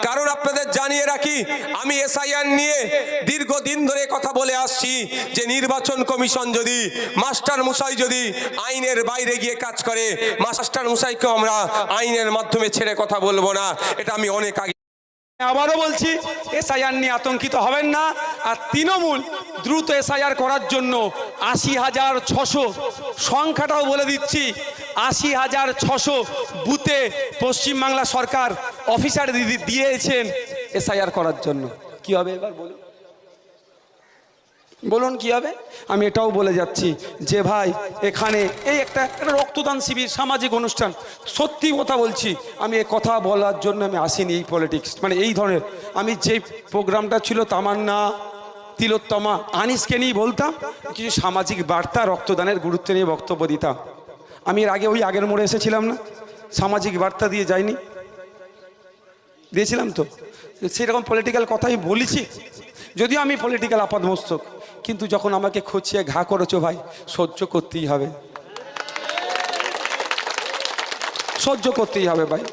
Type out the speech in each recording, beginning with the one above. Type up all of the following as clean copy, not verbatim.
কারণ আপনাদের জানিয়ে রাখি, আমি এসআইআর নিয়ে দীর্ঘদিন ধরে কথা বলে আসছি যে নির্বাচন কমিশন যদি মাস্টার মশাই যদি আইনের বাইরে গিয়ে কাজ করে, মাস্টার মশাইকেও আমরা আইনের মাধ্যমে ছেড়ে কথা বলবো না। এটা আমি অনেক আগে আবারও বলছি, এসআইআর নিয়ে আতঙ্কিত হবেন না। আর তৃণমূল দ্রুত এসআইআর করার জন্য ৮০,৬০০ সংখ্যাটাও বলে দিচ্ছি, ৮০,৬০০ বুথে পশ্চিমবাংলা সরকার অফিসার দিয়েছেন এসআইআর করার জন্য। কি হবে এবার বলুন, বলুন কি হবে? আমি এটাও বলে যাচ্ছি যে ভাই, এখানে এই একটা রক্তদান শিবির, সামাজিক অনুষ্ঠান। সত্যি কথা বলছি, আমি এই কথা বলার জন্য আমি আসিনি এই পলিটিক্স, মানে এই ধরনের। আমি যে প্রোগ্রামটা ছিল তামান্না, তিলোত্তমা, আনিসকে নিয়ে বলতাম কিছু সামাজিক বার্তা, রক্তদানের গুরুত্ব নিয়ে বক্তব্য দিতাম। আমি এর আগে ওই আগের মোড়ে এসেছিলাম না, সামাজিক বার্তা দিয়ে যাইনি, দিয়েছিলাম তো। সেরকম পলিটিক্যাল কথাই বলেছি, যদিও আমি পলিটিক্যাল আপাদমস্তক, কিন্তু যখন আমাকে খচিয়ে ঘা করেছো ভাই, সহ্য করতেই হবে, সহ্য করতেই হবে ভাই।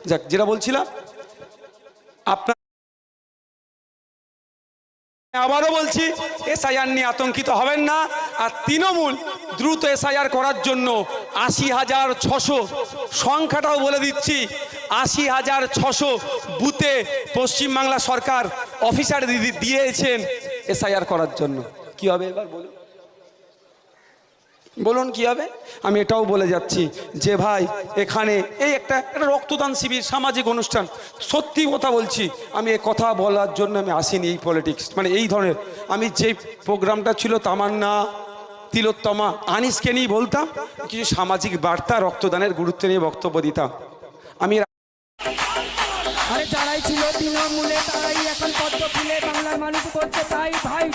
যাক, যেটা বলছিলাম, আপনার আবারও বলছি, এসআইআর নিয়ে আতঙ্কিত হবেন না। আর তৃণমূল দ্রুত এসআইআর করার জন্য ৮০,৬০০ সংখ্যাটাও বলে দিচ্ছি, ৮০,৬০০ বুথে পশ্চিমবাংলা সরকার অফিসার দিয়েছেন এসআইআর করার জন্য। কি হবে এবার বলুন, বলুন কি হবে? আমি এটাও বলে যাচ্ছি যে ভাই, এখানে এই একটা রক্তদান শিবির, সামাজিক অনুষ্ঠান। সত্যি কথা বলছি, আমি এই কথা বলার জন্য আমি আসিনি এই পলিটিক্স, মানে এই ধরনের। আমি যে প্রোগ্রামটা ছিল তামান্না, তিলোত্তমা, আনিসকে নিয়ে বলতাম কিছু সামাজিক বার্তা, রক্তদানের গুরুত্ব নিয়ে বক্তব্য দিতাম। আমি আরে যারাই ছিল তৃণমূলে তারাই এখন পদ্ম ফুলে বাংলার মানুষ করছে তাই ভাই।